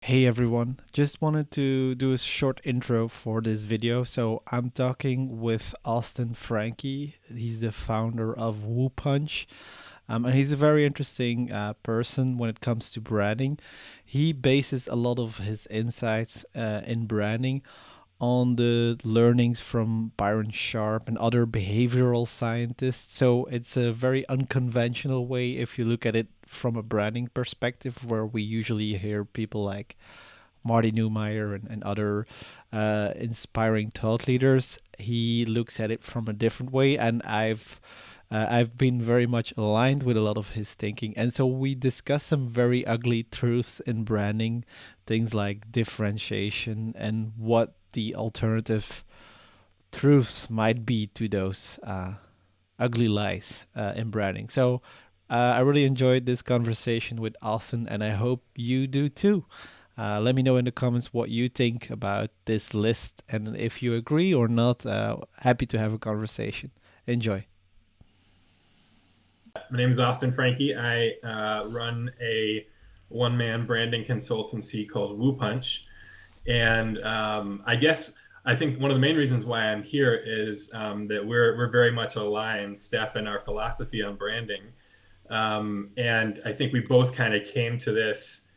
Hey everyone, just wanted to do a short intro for this video. So I'm talking with Austin Franke. He's the founder of Woopunch. And he's a very interesting person when it comes to branding. He bases a lot of his insights in branding on the learnings from Byron Sharp and other behavioral scientists. So it's a very unconventional way if you look at it from a branding perspective, where we usually hear people like Marty Neumeyer and other inspiring thought leaders. He looks at it from a different way, and I've been very much aligned with a lot of his thinking. And so we discuss some very ugly truths in branding, things like differentiation and what the alternative truths might be to those ugly lies in branding. So I really enjoyed this conversation with Austin, and I hope you do too. Let me know in the comments what you think about this list, and if you agree or not. Happy to have a conversation. Enjoy. My name is Austin Franke. I run a one-man branding consultancy called Woopunch, and I think one of the main reasons why I'm here is that we're very much aligned, Steph, in our philosophy on branding, and I think we both kind of came to this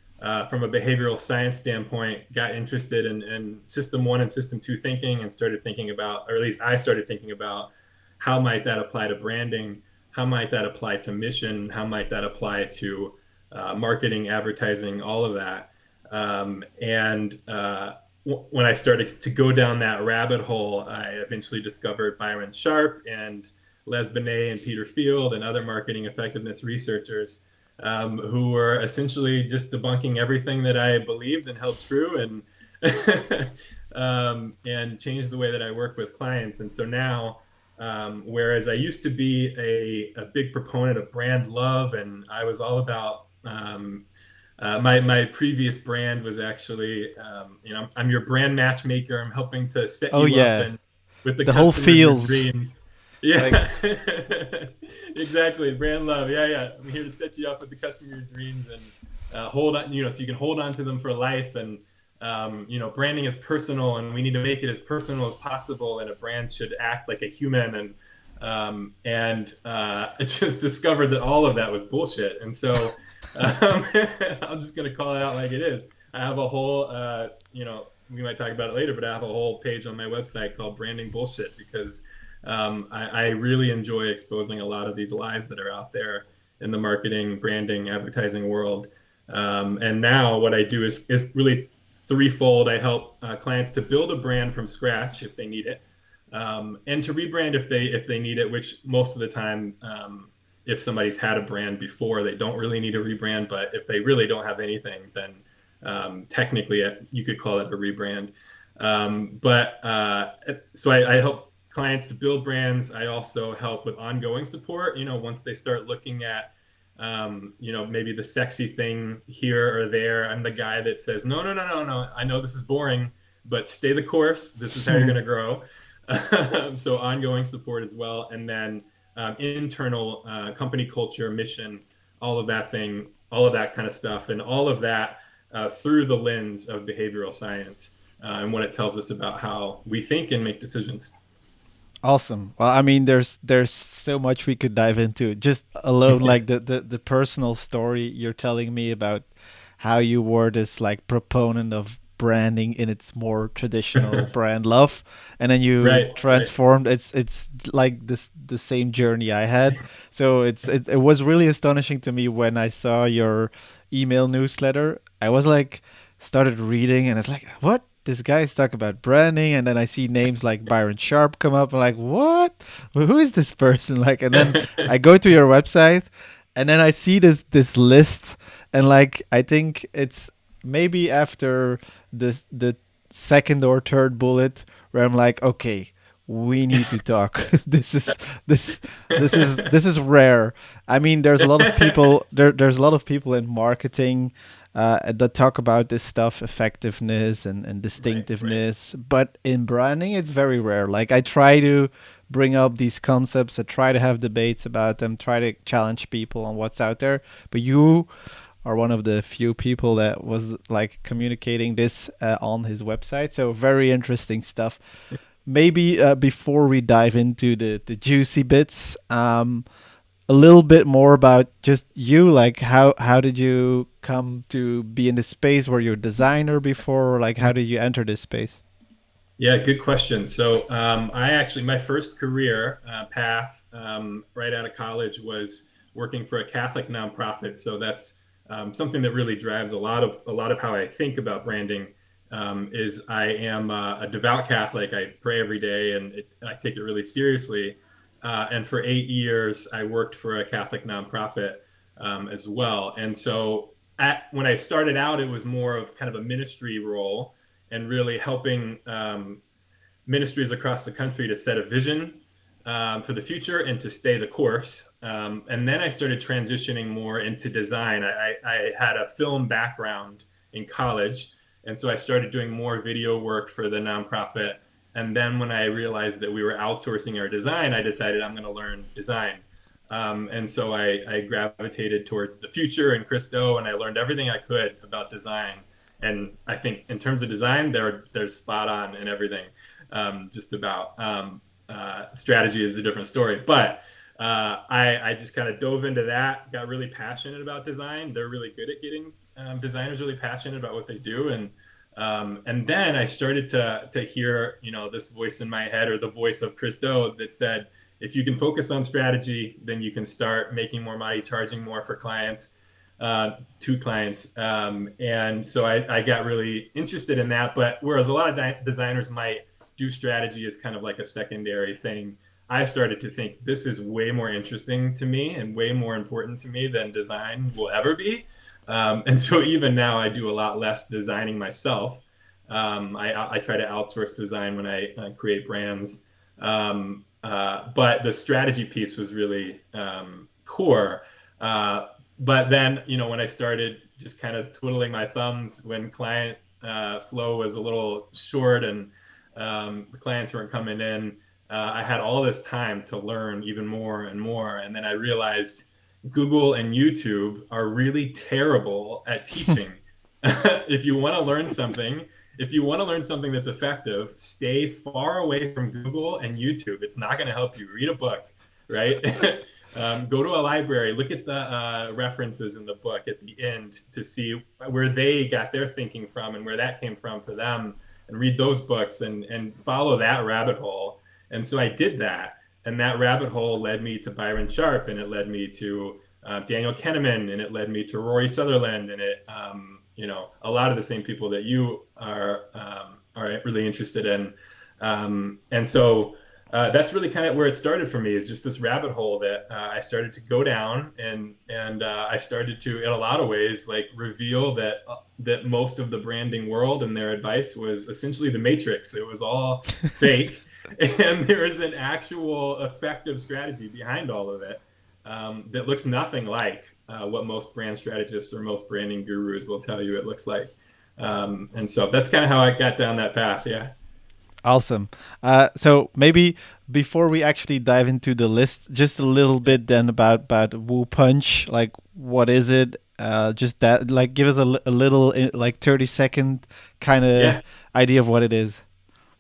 from a behavioral science standpoint, got interested in system one and system two thinking, and started thinking about, or at least I started thinking about, how might that apply to branding? How might that apply to mission? How might that apply to marketing, advertising, all of that? When I started to go down that rabbit hole, I eventually discovered Byron Sharp and Les Binet and Peter Field and other marketing effectiveness researchers who were essentially just debunking everything that I believed and held true, and changed the way that I work with clients. And so now, whereas I used to be a big proponent of brand love, and I was all about my previous brand was actually, I'm your brand matchmaker. I'm helping to set Oh you up yeah, and with the the whole customer of your feels dreams. like Yeah, exactly. Brand love. Yeah, yeah. I'm here to set you up with the customer of your dreams and hold on, so you can hold on to them for life. And branding is personal, and we need to make it as personal as possible. And a brand should act like a human. I just discovered that all of that was bullshit. And so I'm just going to call it out like it is. I have a whole, we might talk about it later, but I have a whole page on my website called Branding Bullshit, because I really enjoy exposing a lot of these lies that are out there in the marketing, branding, advertising world. And now what I do is really threefold. I help clients to build a brand from scratch if they need it, and to rebrand if they need it. Which most of the time, if somebody's had a brand before, they don't really need a rebrand. But if they really don't have anything, then technically you could call it a rebrand. So I help clients to build brands. I also help with ongoing support. Once they start looking at maybe the sexy thing here or there, I'm the guy that says, no, no, no, no, no. I know this is boring, but stay the course. This is how you're going to grow. So ongoing support as well. And then internal company culture, mission, all of that kind of stuff. And all of that through the lens of behavioral science and what it tells us about how we think and make decisions. awesome. Well, I mean, there's so much we could dive into. Just alone, like the personal story you're telling me about how you were this like proponent of branding in its more traditional brand love, and then you Right, right. transformed. It's like this the same journey I had. So it was really astonishing to me when I saw your email newsletter. I was like started reading, and it's like, what, this guy's talking about branding, and then I see names like Byron Sharp come up. I'm like, what? Who is this person? Like, and then I go to your website, and then I see this list, and like I think it's maybe after the second or third bullet where I'm like, okay, we need to talk. This this is rare. I mean, there's a lot of people there's a lot of people in marketing that talk about this stuff, effectiveness and Right, right. distinctiveness, but in branding it's very rare. Like, I try to bring up these concepts, I try to have debates about them, try to challenge people on what's out there, but you are one of the few people that was like communicating this on his website. So very interesting stuff. Maybe before we dive into the juicy bits, a little bit more about just you. Like how did you come to be in this space? Were you a designer before? Or like how did you enter this space? Yeah, good question. So, I actually, my first career path right out of college was working for a Catholic nonprofit. So that's something that really drives a lot of how I think about branding. Is I am a devout Catholic. I pray every day, and I take it really seriously. And for 8 years, I worked for a Catholic nonprofit as well. And so, when I started out, it was more of kind of a ministry role and really helping ministries across the country to set a vision for the future and to stay the course. And then I started transitioning more into design. I had a film background in college, and so I started doing more video work for the nonprofit. And then when I realized that we were outsourcing our design, I decided I'm going to learn design. And so I gravitated towards the future and Christo, and I learned everything I could about design. And I think in terms of design, they're spot on in everything. Just about strategy is a different story, but I just kind of dove into that. Got really passionate about design. They're really good at getting designers really passionate about what they do, and then I started to hear this voice in my head, or the voice of Christo, that said, if you can focus on strategy, then you can start making more money, charging more for clients, to clients. And so I got really interested in that. But whereas a lot of designers might do strategy as kind of like a secondary thing, I started to think this is way more interesting to me and way more important to me than design will ever be. And so even now I do a lot less designing myself. I try to outsource design when I create brands. But the strategy piece was really core. But then, when I started just kind of twiddling my thumbs when client flow was a little short, and the clients weren't coming in, I had all this time to learn even more and more. And then I realized Google and YouTube are really terrible at teaching. If you want to learn something, if you want to learn something that's effective, stay far away from Google and YouTube. It's not going to help you. Read a book, right? Go to a library, look at the references in the book at the end to see where they got their thinking from and where that came from for them, and read those books and follow that rabbit hole. And so I did that. And that rabbit hole led me to Byron Sharp, and it led me to Daniel Kahneman, and it led me to Rory Sutherland, and a lot of the same people that you are really interested in. And so that's really kind of where it started for me, is just this rabbit hole that I started to go down, and I started to, in a lot of ways, like reveal that most of the branding world and their advice was essentially the Matrix. It was all fake, and there is an actual effective strategy behind all of it that looks nothing like what most brand strategists or most branding gurus will tell you it looks like. And so that's kind of how I got down that path. Yeah. Awesome. So maybe before we actually dive into the list, just a little bit then about Woopunch. Like, what is it? Just that, like, give us a little, like, 30-second kind of Yeah. idea of what it is.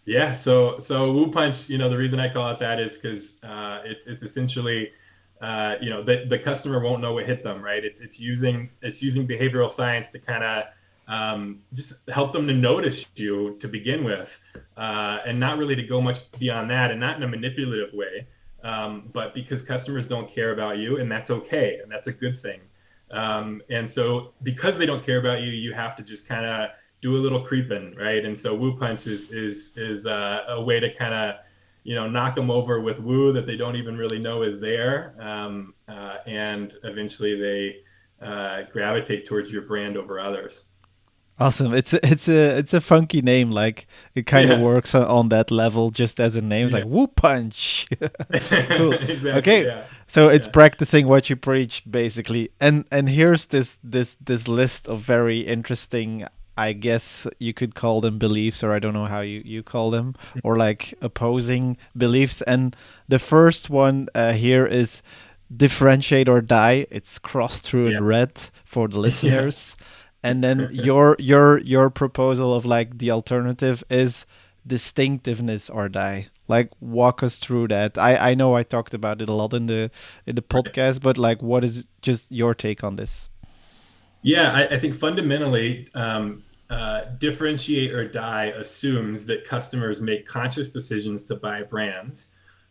Yeah, so Woopunch, the reason I call it that is because it's essentially, the customer won't know what hit them, right? It's using behavioral science to kind of just help them to notice you to begin with, and not really to go much beyond that, and not in a manipulative way, but because customers don't care about you, and that's okay, and that's a good thing. And so because they don't care about you, you have to just kind of do a little creeping, right? And so Woopunch is a way to kind of knock them over with woo that they don't even really know is there, and eventually they gravitate towards your brand over others. Awesome. It's a funky name. Like, it kind of Yeah, works on that level just as a name. It's yeah. like Woopunch. Cool. Exactly. Okay. Yeah, So it's yeah. practicing what you preach, basically. And here's this list of very interesting, I guess you could call them beliefs, or I don't know how you call them, or like opposing beliefs. And the first one here is differentiate or die. It's crossed through Yeah. in red for the Yeah. listeners. And then your proposal of like the alternative is distinctiveness or die. Like walk us through that. I know I talked about it a lot in the Right. podcast, but like what is just your take on this? Yeah, I think fundamentally, differentiate or die assumes that customers make conscious decisions to buy brands,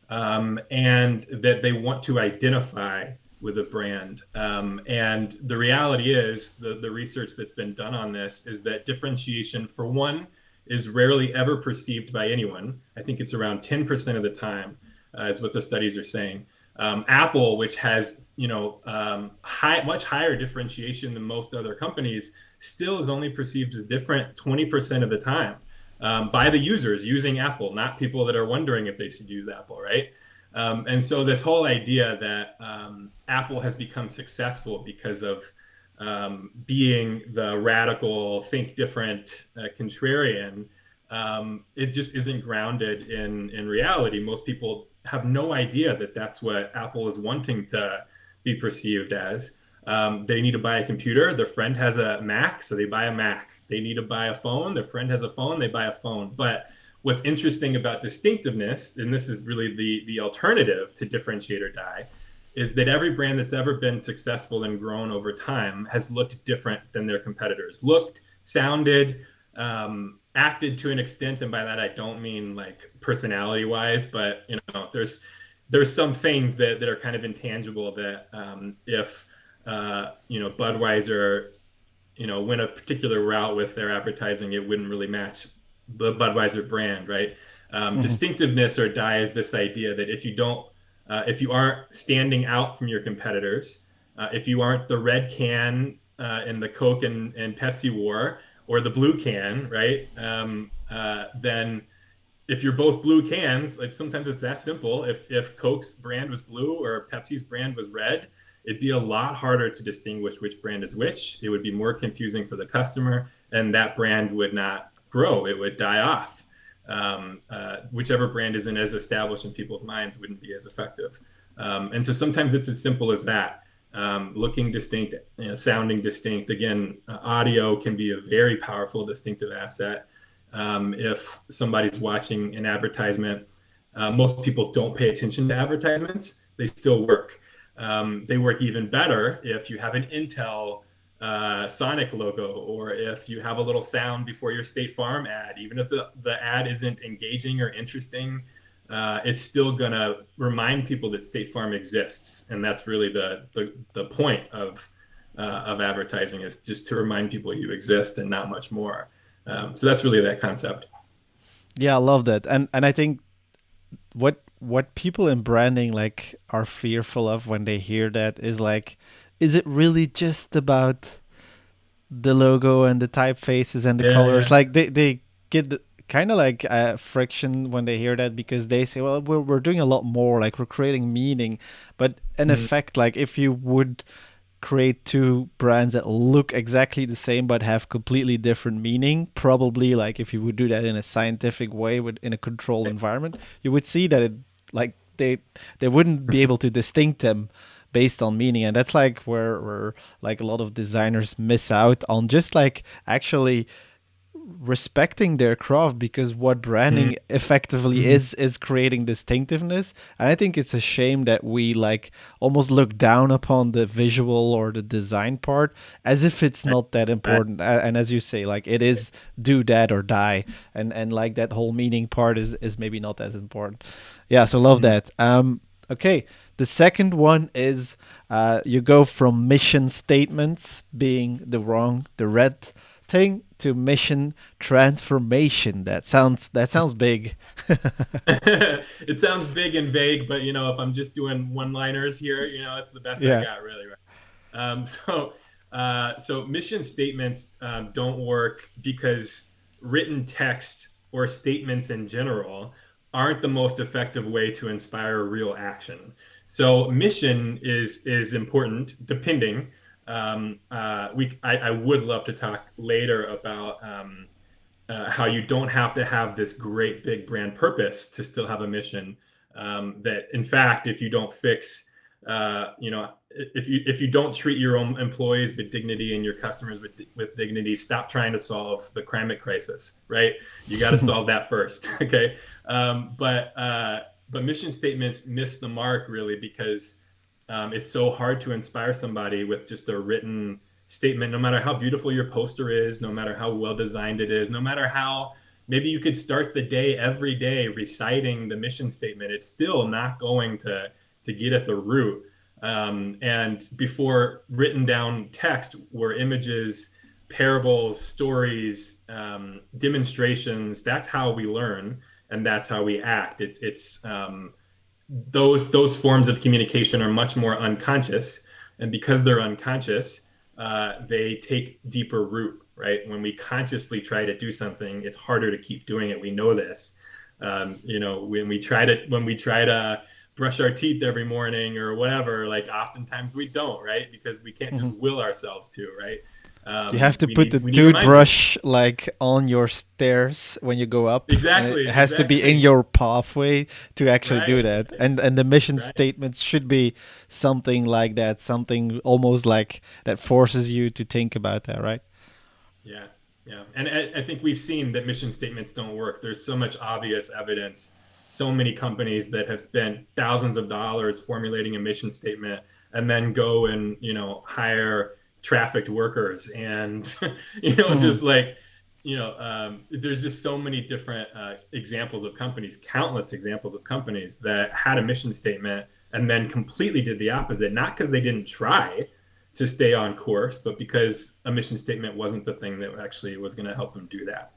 and that they want to identify with a brand. And the reality is, the research that's been done on this is that differentiation, for one, is rarely ever perceived by anyone. I think it's around 10% of the time, is what the studies are saying. Apple, which has much higher differentiation than most other companies, still is only perceived as different 20% of the time, by the users using Apple, not people that are wondering if they should use Apple, right? And so this whole idea that Apple has become successful because of being the radical, think different, contrarian, it just isn't grounded in reality. Most people have no idea that that's what Apple is wanting to be perceived as. They need to buy a computer. Their friend has a Mac, so they buy a Mac. They need to buy a phone. Their friend has a phone. They buy a phone. But what's interesting about distinctiveness, and this is really the alternative to differentiate or die, is that every brand that's ever been successful and grown over time has looked different than their competitors. Looked, sounded, acted to an extent, and by that I don't mean like personality wise, but there's some things that are kind of intangible that, if Budweiser went a particular route with their advertising, it wouldn't really match the Budweiser brand, right? Mm-hmm. Distinctiveness or die is this idea that if you aren't standing out from your competitors, if you aren't the red can in the Coke and Pepsi war, or the blue can, right? Then if you're both blue cans, like sometimes it's that simple. If Coke's brand was blue or Pepsi's brand was red, it'd be a lot harder to distinguish which brand is which. It would be more confusing for the customer, and that brand would not grow. It would die off. Whichever brand isn't as established in people's minds wouldn't be as effective. And so sometimes it's as simple as that. Looking distinct, sounding distinct. Again, audio can be a very powerful distinctive asset. If somebody's watching an advertisement, most people don't pay attention to advertisements. They still work. They work even better if you have an Intel Sonic logo, or if you have a little sound before your State Farm ad. Even if the ad isn't engaging or interesting, it's still gonna remind people that State Farm exists, and that's really the point of advertising, is just to remind people you exist and not much more. So that's really that concept. Yeah, I love that. And I think what people in branding like are fearful of when they hear that is like, is it really just about the logo and the typefaces and the Yeah, colors? yeah. Like they get kind of like friction when they hear that, because they say, well, we're doing a lot more, like we're creating meaning. But in Mm, effect, like if you would create two brands that look exactly the same but have completely different meaning, probably like if you would do that in a scientific way with in a controlled environment, you would see that it like they wouldn't be able to distinct them based on meaning. And that's like where like a lot of designers miss out on just like actually respecting their craft, because what mm, branding effectively mm, is creating distinctiveness. And I think it's a shame that we like almost look down upon the visual or the design part as if it's right, not that right. important. And as you say, like it is do that or die, and like that whole meaning part is maybe not as important. Yeah, so love Mm. that. Okay, the second one is you go from mission statements being the red thing to mission transformation. That sounds big. It sounds big and vague, but if I'm just doing one-liners here, it's the best I Yeah. got, really, right? So mission statements don't work because written text or statements in general aren't the most effective way to inspire real action. So mission is important, depending. I would love to talk later about how you don't have to have this great big brand purpose to still have a mission. That in fact, if you don't fix if you don't treat your own employees with dignity and your customers with dignity, stop trying to solve the climate crisis, right? You got to solve that first. Okay. But mission statements miss the mark really, because it's so hard to inspire somebody with just a written statement, no matter how beautiful your poster is, no matter how well designed it is, no matter how maybe you could start the day every day reciting the mission statement. It's still not going to get at the root. And before written down text were images, parables, stories, demonstrations. That's how we learn, and that's how we act. It's those forms of communication are much more unconscious, and because they're unconscious, they take deeper root. Right? When we consciously try to do something, it's harder to keep doing it. We know this. When we try to brush our teeth every morning or whatever, like oftentimes we don't, right? Because we can't just will ourselves to, right? You have to put the We need reminders. toothbrush like on your stairs when you go up, and it Exactly, has to be in exactly. your pathway to actually do Right, that. And the mission right. statements should be something like that, something almost like that forces you to think about that, right? Yeah, yeah. And I think we've seen that mission statements don't work. There's so much obvious evidence. So many companies that have spent thousands of dollars formulating a mission statement and then go and, hire trafficked workers and, just like, there's just so many different examples of companies, countless examples of companies that had a mission statement and then completely did the opposite, not because they didn't try to stay on course, but because a mission statement wasn't the thing that actually was going to help them do that.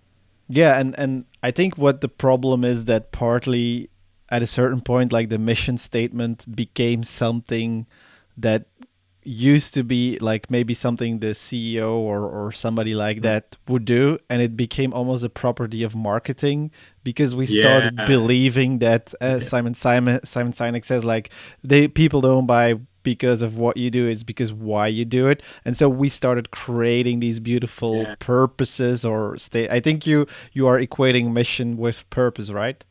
Yeah, and I think what the problem is that partly at a certain point, like the mission statement became something that used to be like maybe something the CEO or somebody like Mm. that would do, and it became almost a property of marketing because we started Yeah. believing that Simon Sinek says like they people don't buy because of what you do, it's because why you do it. And so we started creating these beautiful Yeah. purposes or state. I think you are equating mission with purpose, right?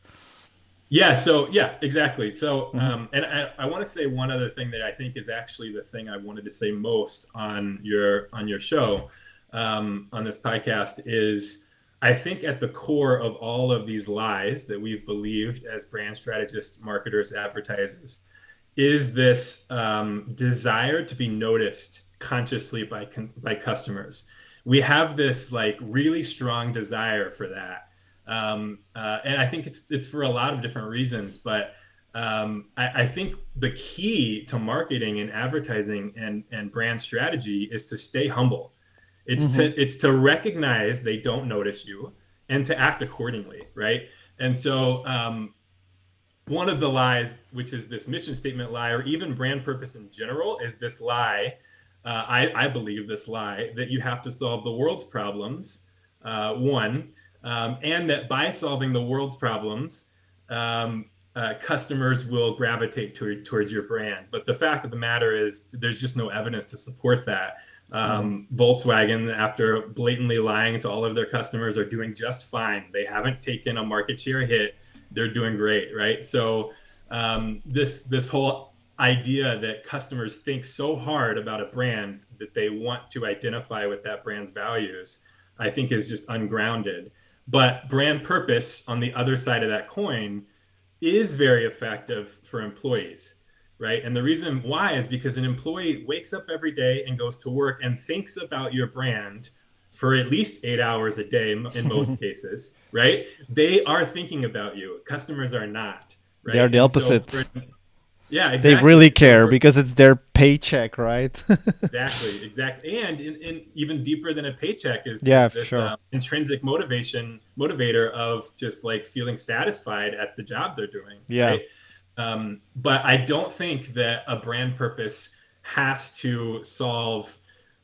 Yeah. So yeah, exactly. So, Mm-hmm. and I want to say one other thing that I think is actually the thing I wanted to say most on your show, on this podcast is I think at the core of all of these lies that we've believed as brand strategists, marketers, advertisers, is this desire to be noticed consciously by customers. We have this like really strong desire for that, and I think it's for a lot of different reasons. But I think the key to marketing and advertising and brand strategy is to stay humble. Mm-hmm. It's to recognize they don't notice you and to act accordingly, right? And so one of the lies, which is this mission statement lie, or even brand purpose in general, is this lie. I believe this lie that you have to solve the world's problems, one, and that by solving the world's problems, customers will gravitate towards your brand. But the fact of the matter is, there's just no evidence to support that. Mm-hmm. Volkswagen, after blatantly lying to all of their customers, are doing just fine. They haven't taken a market share hit. They're doing great, right? So this whole idea that customers think so hard about a brand that they want to identify with that brand's values, I think is just ungrounded. But brand purpose on the other side of that coin is very effective for employees, right? And the reason why is because an employee wakes up every day and goes to work and thinks about your brand for at least 8 hours a day in most cases, right? They are thinking about you. Customers are not, They are right? the And so opposite. for yeah, They really exactly. So care for because it's their paycheck, right? exactly. And in even deeper than a paycheck Yeah, is for this sure. intrinsic motivator of just like feeling satisfied at the job they're doing, Yeah. right? But I don't think that a brand purpose has to solve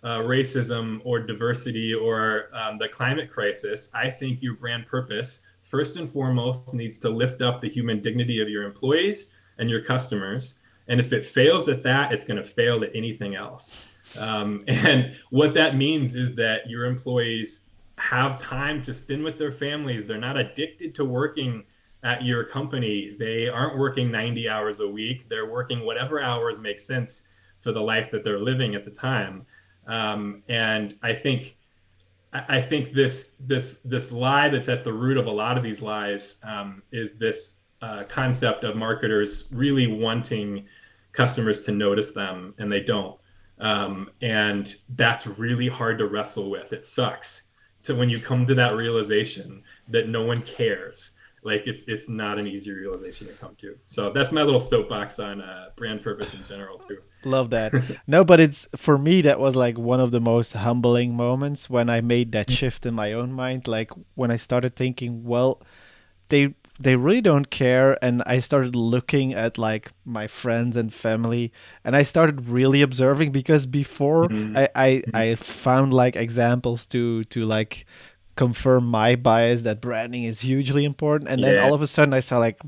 racism or diversity or the climate crisis. I think your brand purpose, first and foremost, needs to lift up the human dignity of your employees and your customers. And if it fails at that, it's going to fail at anything else. And what that means is that your employees have time to spend with their families. They're not addicted to working at your company, they aren't working 90 hours a week. They're working whatever hours make sense for the life that they're living at the time. And I think this lie that's at the root of a lot of these lies is this concept of marketers really wanting customers to notice them, and they don't. And that's really hard to wrestle with. It sucks. So when you come to that realization that no one cares, like it's not an easy realization to come to. So that's my little soapbox on brand purpose in general too. Love that. No, but it's for me that was like one of the most humbling moments when I made that shift in my own mind. Like when I started thinking, well, they really don't care, and I started looking at like my friends and family, and I started really observing, because before Mhm. I found like examples to like confirm my bias that branding is hugely important, and then Yeah, all of a sudden I saw like,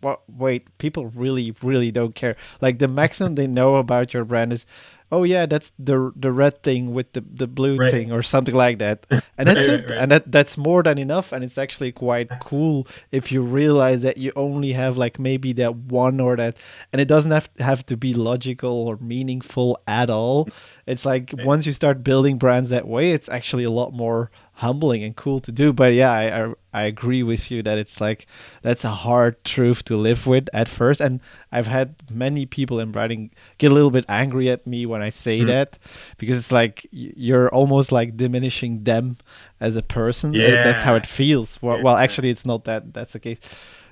what, wait, people really don't care. Like the maximum they know about your brand is, oh yeah, that's the red thing with the blue right, thing or something like that, and right, that's right, it, right. and that's more than enough. And it's actually quite cool if you realize that you only have like maybe that one or that, and it doesn't have to be logical or meaningful at all. It's like Right. once you start building brands that way, it's actually a lot more humbling and cool to do. But yeah, I agree with you that it's like that's a hard truth to live with at first. And I've had many people in writing get a little bit angry at me when I say Mm. that, because it's like you're almost like diminishing them as a person. That's how it Yeah, feels. Well, yeah, actually, it's not that's the case.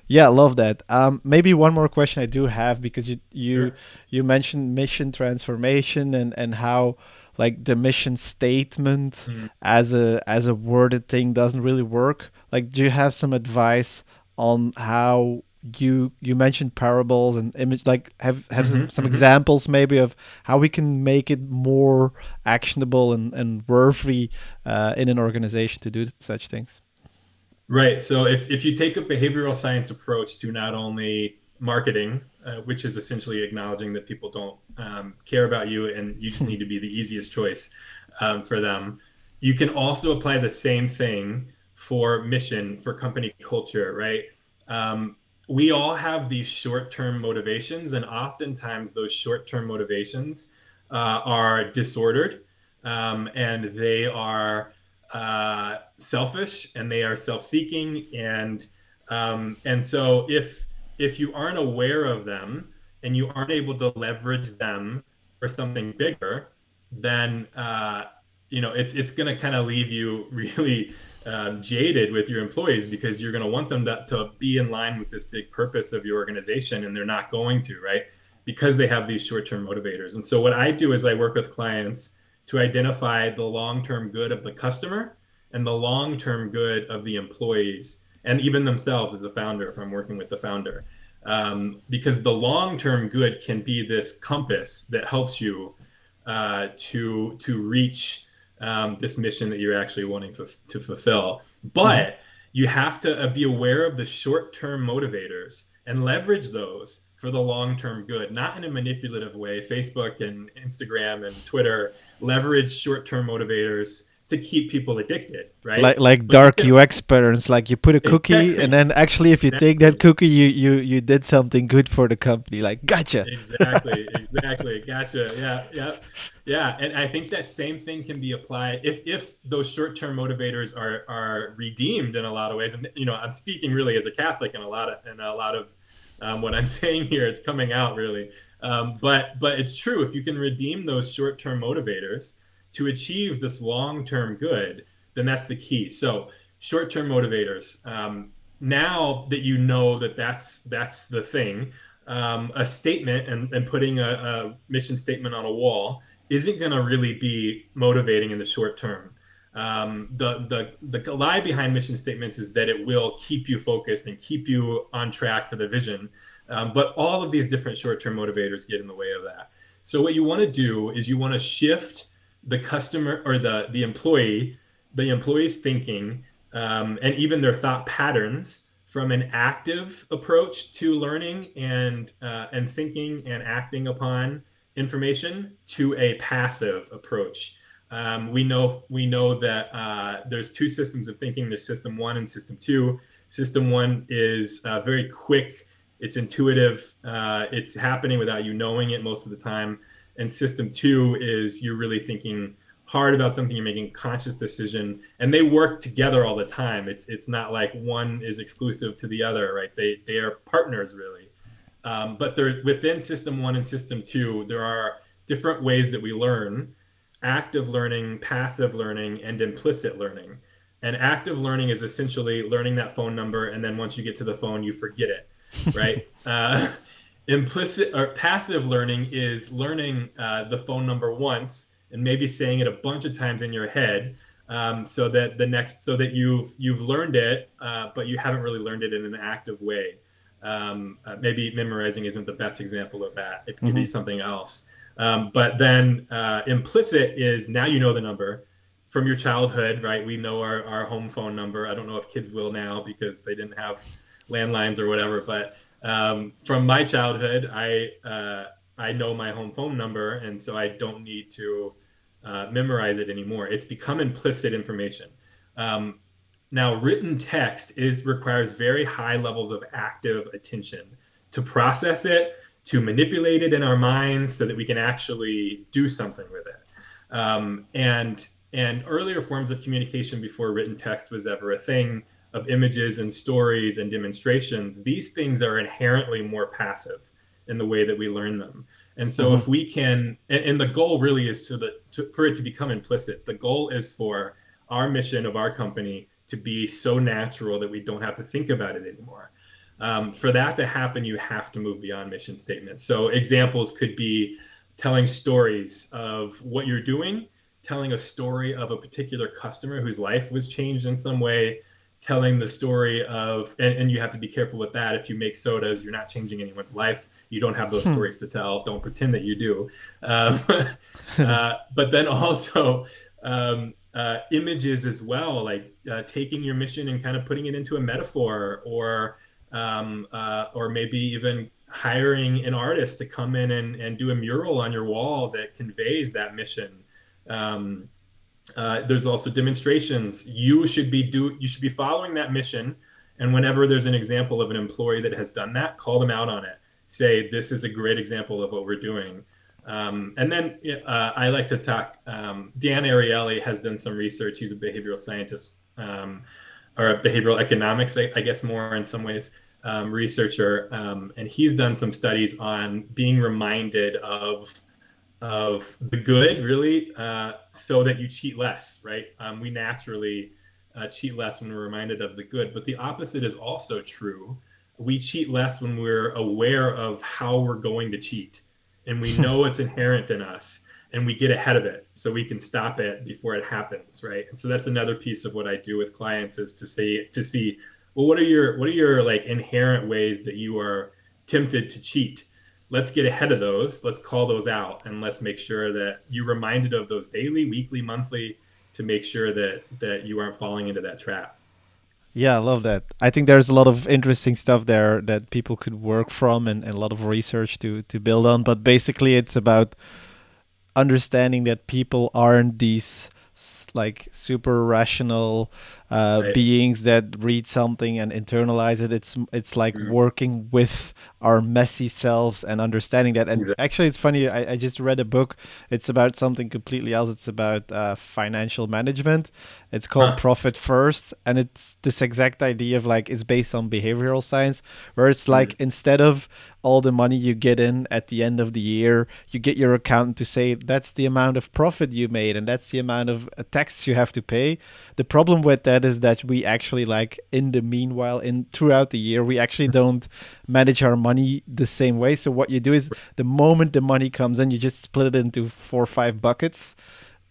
Yeah, love that. Maybe one more question I do have, because sure. you mentioned mission transformation, and how like the mission statement Mm. as a worded thing doesn't really work. Like, do you have some advice on how you mentioned parables and image, like have Hmm. some Hmm. examples maybe of how we can make it more actionable and worthy in an organization to do such things? Right. So if you take a behavioral science approach to not only marketing, which is essentially acknowledging that people don't care about you and you just need to be the easiest choice for them, you can also apply the same thing for mission, for company culture, right? Um, we all have these short-term motivations, and oftentimes those short-term motivations are disordered, and they are selfish, and they are self-seeking, and so if you aren't aware of them and you aren't able to leverage them for something bigger, then it's going to kind of leave you really jaded with your employees, because you're going to want them to be in line with this big purpose of your organization, and they're not going to, right? Because they have these short-term motivators. And so what I do is I work with clients to identify the long-term good of the customer and the long-term good of the employees, and even themselves as a founder, if I'm working with the founder. Because the long-term good can be this compass that helps you to reach this mission that you're actually wanting to fulfill. Hmm. But you have to be aware of the short-term motivators and leverage those for the long-term good, not in a manipulative way. Facebook and Instagram and Twitter leverage short-term motivators to keep people addicted, right? Like But you dark can UX patterns, like you put a cookie, and exactly, then actually if you take that exactly, cookie, you did something good for the company. Like, gotcha. exactly. Gotcha. Yeah, yeah, yeah. And I think that same thing can be applied if those short-term motivators are redeemed in a lot of ways. And I'm speaking really as a Catholic in a lot of what I'm saying here. It's coming out really, but it's true. If you can redeem those short-term motivators to achieve this long-term good, then that's the key. So short-term motivators. Now that you know that that's the thing, a statement and putting a mission statement on a wall isn't going to really be motivating in the short term. The lie behind mission statements is that it will keep you focused and keep you on track for the vision, but all of these different short-term motivators get in the way of that. So what you want to do is you want to shift the customer or the employee's thinking, and even their thought patterns, from an active approach to learning and thinking and acting upon information to a passive approach. we know that there's two systems of thinking. There's system one and system two. System one is very quick. It's intuitive. It's happening without you knowing it most of the time. And system two is you're really thinking hard about something. You're making a conscious decision, and they work together all the time. It's not like one is exclusive to the other, right? They are partners really. But there, within system one and system two, there are different ways that we learn: active learning, passive learning, and implicit learning. And active learning is essentially learning that phone number, and then once you get to the phone, you forget it, right? Implicit or passive learning is learning the phone number once and maybe saying it a bunch of times in your head, so that you've learned it, but you haven't really learned it in an active way. Maybe memorizing isn't the best example of that. It could be something else. But then implicit is now you know the number from your childhood, right? We know our home phone number. I don't know if kids will now because they didn't have landlines or whatever. But from my childhood, I know my home phone number, and so I don't need to memorize it anymore. It's become implicit information. Now, written text requires very high levels of active attention to process it, to manipulate it in our minds so that we can actually do something with it. And earlier forms of communication before written text was ever a thing, of images and stories and demonstrations, these things are inherently more passive in the way that we learn them. And so if we can, and the goal really is for it to become implicit. The goal is for our mission of our company to be so natural that we don't have to think about it anymore. For that to happen, you have to move beyond mission statements. So examples could be telling stories of what you're doing, telling a story of a particular customer whose life was changed in some way, telling the story of, and you have to be careful with that. If you make sodas, you're not changing anyone's life. You don't have those stories to tell. Don't pretend that you do. But then also images as well, like taking your mission and kind of putting it into a metaphor, or maybe even hiring an artist to come in and do a mural on your wall that conveys that mission. There's also demonstrations. You should be following that mission, and whenever there's an example of an employee that has done that, call them out on it. Say, this is a great example of what we're doing. And then I like to talk. Dan Ariely has done some research. He's a behavioral scientist, or a behavioral economics, I guess more in some ways, researcher, and he's done some studies on being reminded of the good, really, so that you cheat less, right? We naturally cheat less when we're reminded of the good, but the opposite is also true. We cheat less when we're aware of how we're going to cheat, and we know it's inherent in us, and we get ahead of it so we can stop it before it happens, right? And so that's another piece of what I do with clients, is to see, well, what are your like inherent ways that you are tempted to cheat? Let's get ahead of those. Let's call those out, and let's make sure that you're reminded of those daily, weekly, monthly, to make sure that you aren't falling into that trap. Yeah, I love that. I think there's a lot of interesting stuff there that people could work from, and a lot of research to build on. But basically, it's about understanding that people aren't these like super rational Right. beings that read something and internalize it. It's like Mhm. working with our messy selves and understanding that. And Exactly. actually, it's funny. I just read a book. It's about something completely else. It's about financial management. It's called Huh. Profit First, and it's this exact idea of like it's based on behavioral science, where it's like Mhm. instead of all the money you get in at the end of the year, you get your accountant to say that's the amount of profit you made and that's the amount of tax you have to pay. The problem with that is that we actually like in the meanwhile in throughout the year we actually don't manage our money the same way. So what you do is the moment the money comes in, you just split it into 4 or 5 buckets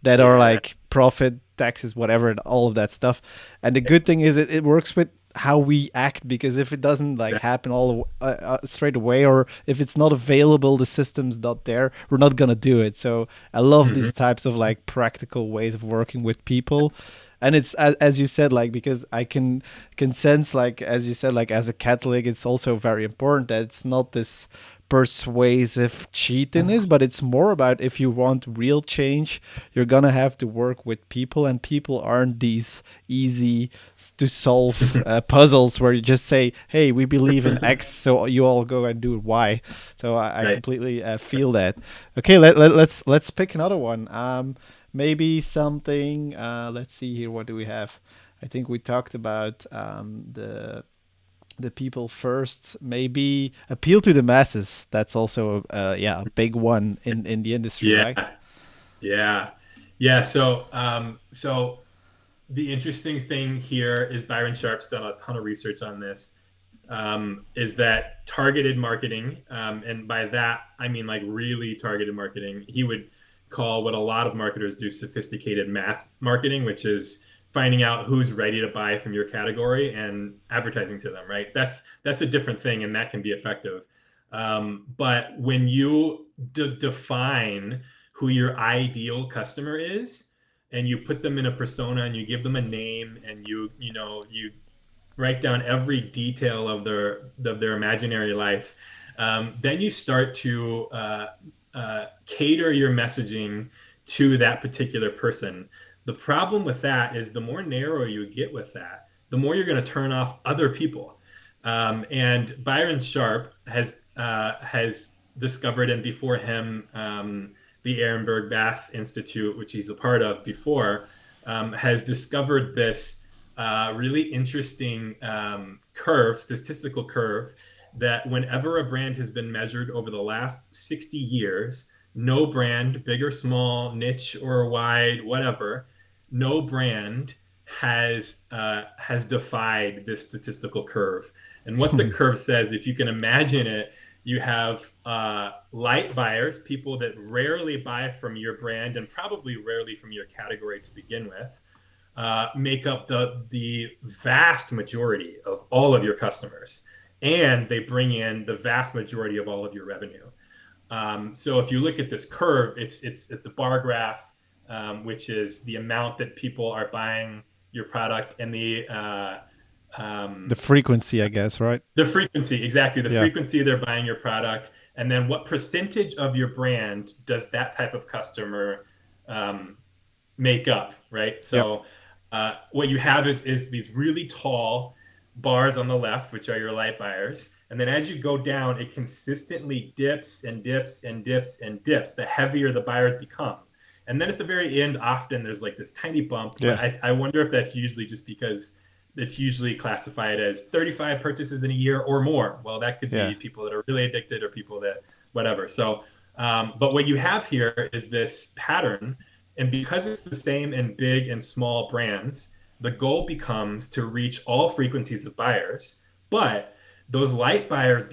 that are Yeah. like profit, taxes, whatever, and all of that stuff. And the good thing is it works with how we act, because if it doesn't like happen all straight away, or if it's not available, the system's not there, we're not gonna do it. So I love Mhm. these types of like practical ways of working with people. And it's as you said, like, because I can sense, like, as you said, like, as a Catholic, it's also very important that it's not this persuasive cheatiness, but it's more about, if you want real change, you're gonna have to work with people, and people aren't these easy to solve puzzles where you just say, hey, we believe in X, so you all go and do Y. So I Right. completely feel that. Okay, let's pick another one. Maybe something. Let's see here. What do we have? I think we talked about the people first. Maybe appeal to the masses. That's also yeah, a big one in the industry, Yeah. right? Yeah. Yeah. So the interesting thing here is Byron Sharp's done a ton of research on this. Is that targeted marketing, and by that I mean like really targeted marketing. He would call what a lot of marketers do sophisticated mass marketing, which is finding out who's ready to buy from your category and advertising to them. Right? That's a different thing, and that can be effective. But when you define who your ideal customer is, and you put them in a persona, and you give them a name, and you write down every detail of their imaginary life, then you start to cater your messaging to that particular person. The problem with that is the more narrow you get with that, the more you're going to turn off other people. And Byron Sharp has discovered, and before him, the Ehrenberg Bass Institute, which he's a part of before, has discovered this really interesting statistical curve, that whenever a brand has been measured over the last 60 years, no brand, big or small, niche or wide, whatever, no brand has defied this statistical curve. And what the curve says, if you can imagine it, you have light buyers, people that rarely buy from your brand and probably rarely from your category to begin with, make up the vast majority of all of your customers, and they bring in the vast majority of all of your revenue. So if you look at this curve, it's a bar graph, which is the amount that people are buying your product, and The frequency, I guess, right? the frequency, exactly, the Yeah. frequency they're buying your product, and then what percentage of your brand does that type of customer um, make up, right? Yep. So what you have is these really tall bars on the left, which are your light buyers. And then as you go down, it consistently dips and dips and dips and dips, the heavier the buyers become. And then at the very end, often there's like this tiny bump, but Yeah. I wonder if that's usually just because it's usually classified as 35 purchases in a year or more. Well, that could Yeah. be people that are really addicted or people that whatever. So, but what you have here is this pattern, and because it's the same in big and small brands, the goal becomes to reach all frequencies of buyers, but those light buyers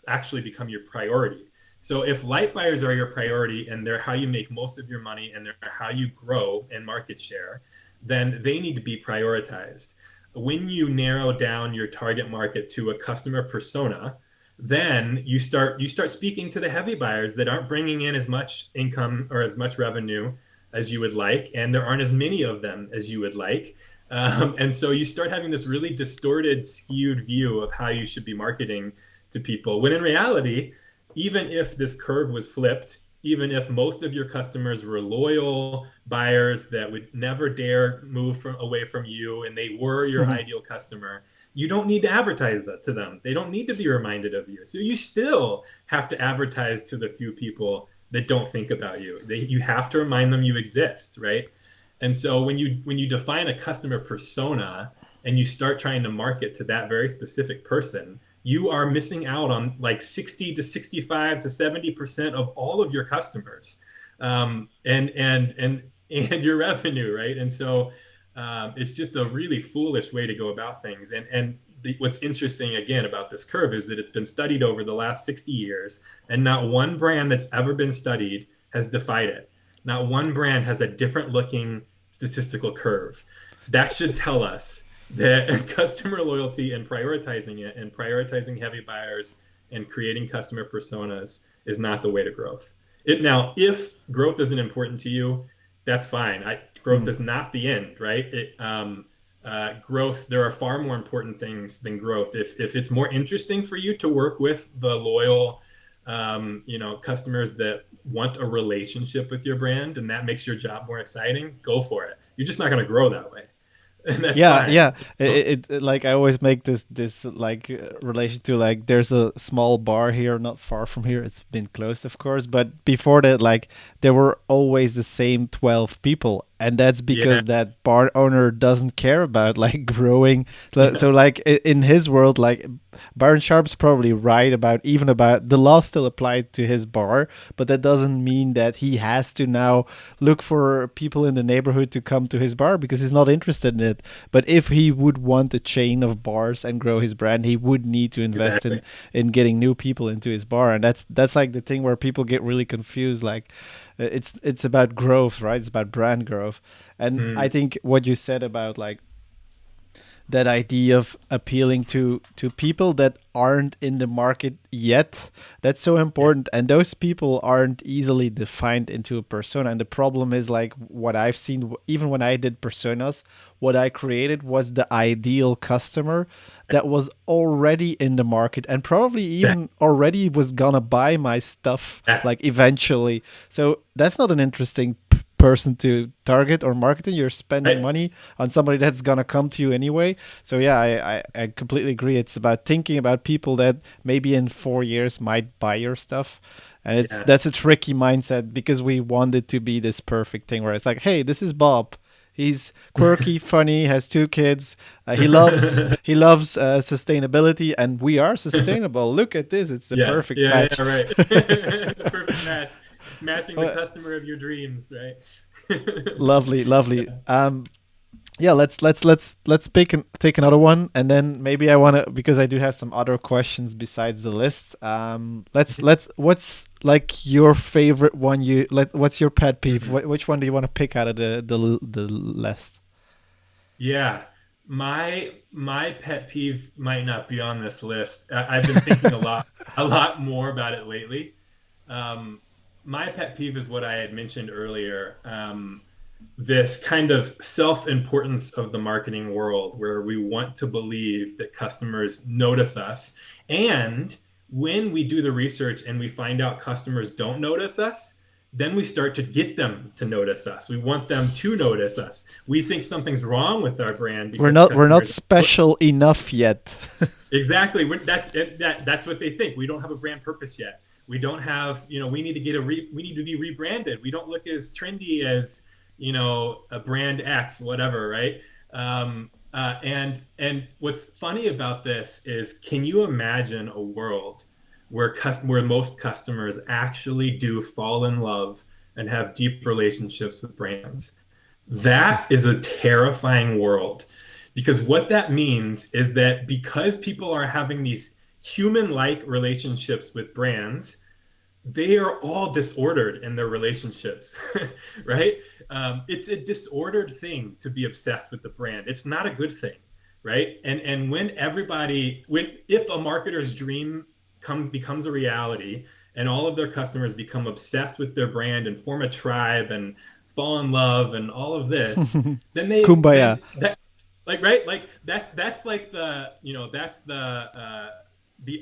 actually become your priority. So if light buyers are your priority and they're how you make most of your money and they're how you grow in market share, then they need to be prioritized. When you narrow down your target market to a customer persona, then you start speaking to the heavy buyers that aren't bringing in as much income or as much revenue as you would like, and there aren't as many of them as you would like. And so you start having this really distorted, skewed view of how you should be marketing to people, when in reality, even if this curve was flipped, even if most of your customers were loyal buyers that would never dare move away from you, and they were your ideal customer, you don't need to advertise that to them. They don't need to be reminded of you. So you still have to advertise to the few people that don't think about you. You have to remind them you exist, right? And so when you define a customer persona and you start trying to market to that very specific person, you are missing out on like 60 to 65 to 70% of all of your customers, and your revenue, right? And so it's just a really foolish way to go about things. What's interesting again about this curve is that it's been studied over the last 60 years, and not one brand that's ever been studied has defied it. Not one brand has a different looking statistical curve. That should tell us that customer loyalty and prioritizing it, and prioritizing heavy buyers and creating customer personas, is not the way to growth. Now, if growth isn't important to you, that's fine. Growth Mm. is not the end, right? Growth, there are far more important things than growth. If it's more interesting for you to work with the loyal, customers that want a relationship with your brand, and that makes your job more exciting, go for it. You're just not going to grow that way, and that's Yeah, fine. yeah. Like I always make this like relation to like there's a small bar here, not far from here. It's been closed, of course, but before that, like there were always the same 12 people, and that's Yeah, because that bar owner doesn't care about like growing. So yeah, like in his world, like Byron Sharp's probably right about even about the law still applied to his bar, but that doesn't mean that he has to now look for people in the neighborhood to come to his bar because he's not interested in it. But if he would want a chain of bars and grow his brand, he would need to invest exactly. in getting new people into his bar, and that's like the thing where people get really confused. Like, it's about growth, right? It's about brand growth, and I Mm, think what you said about like that idea of appealing to people that aren't in the market yet, that's so yeah, important, and those people aren't easily defined into a persona. And the problem is like what I've seen, even when I did personas, what I created was the ideal customer that was already in the market and probably that, even already was gonna buy my stuff that, like eventually. So that's not an interesting person to target or marketing. You're spending right? money on somebody that's gonna come to you anyway. So yeah, I completely agree. It's about thinking about people that maybe in 4 years might buy your stuff. And it's Yeah. that's a tricky mindset because we want it to be this perfect thing where it's like, hey, this is Bob. He's quirky, funny, has 2 kids. He loves sustainability, and we are sustainable. Look at this; it's the Yeah, perfect yeah, match. yeah, right. The perfect match. It's matching the Uh, customer of your dreams, right? Lovely, lovely. Yeah. Yeah, let's take another one, and then maybe I want to, because I do have some other questions besides the list. Let's what's like your favorite one? What's your pet peeve? Mhm. Which one do you want to pick out of the list? Yeah. My pet peeve might not be on this list. I've been thinking a lot more about it lately. Um, my pet peeve is what I had mentioned earlier. This kind of self-importance of the marketing world where we want to believe that customers notice us. And when we do the research and we find out customers don't notice us, then we start to get them to notice us. We want them to notice us. We think something's wrong with our brand We're because not customers special enough yet. exactly. That's what they think. We don't have a brand purpose yet. We don't have, we need to we need to be rebranded. We don't look as trendy as, a brand X, whatever, right? And what's funny about this is, can you imagine a world where most customers actually do fall in love and have deep relationships with brands? That is a terrifying world, because what that means is that because people are having these human like relationships with brands, they are all disordered in their relationships, right? It's a disordered thing to be obsessed with the brand. It's not a good thing, right? And when if a marketer's dream becomes a reality, and all of their customers become obsessed with their brand and form a tribe and fall in love and all of this, Kumbaya. then that like right like that's like the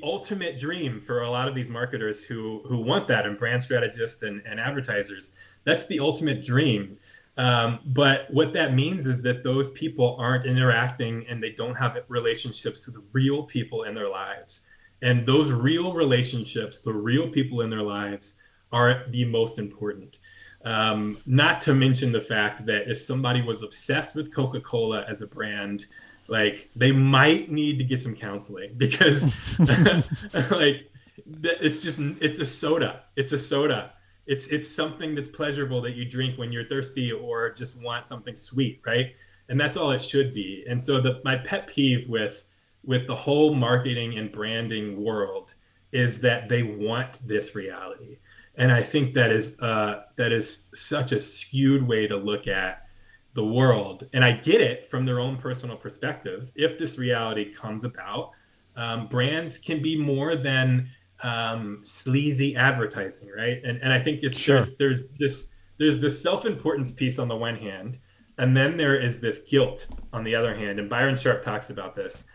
ultimate dream for a lot of these marketers who want that, and brand strategists and advertisers. That's the ultimate dream. But what that means is that those people aren't interacting and they don't have relationships with real people in their lives. And those real relationships, the real people in their lives, are the most important. Not to mention the fact that if somebody was obsessed with Coca-Cola as a brand, like they might need to get some counseling, because like it's a soda. It's a soda. It's something that's pleasurable that you drink when you're thirsty or just want something sweet, right? And that's all it should be. And so my pet peeve with the whole marketing and branding world is that they want this reality. And I think that is such a skewed way to look at the world. And I get it from their own personal perspective. If this reality comes about, brands can be more than sleazy advertising, right? And I think it's Sure. there's this self-importance piece on the one hand, And then there is this guilt on the other hand, and Byron Sharp talks about this.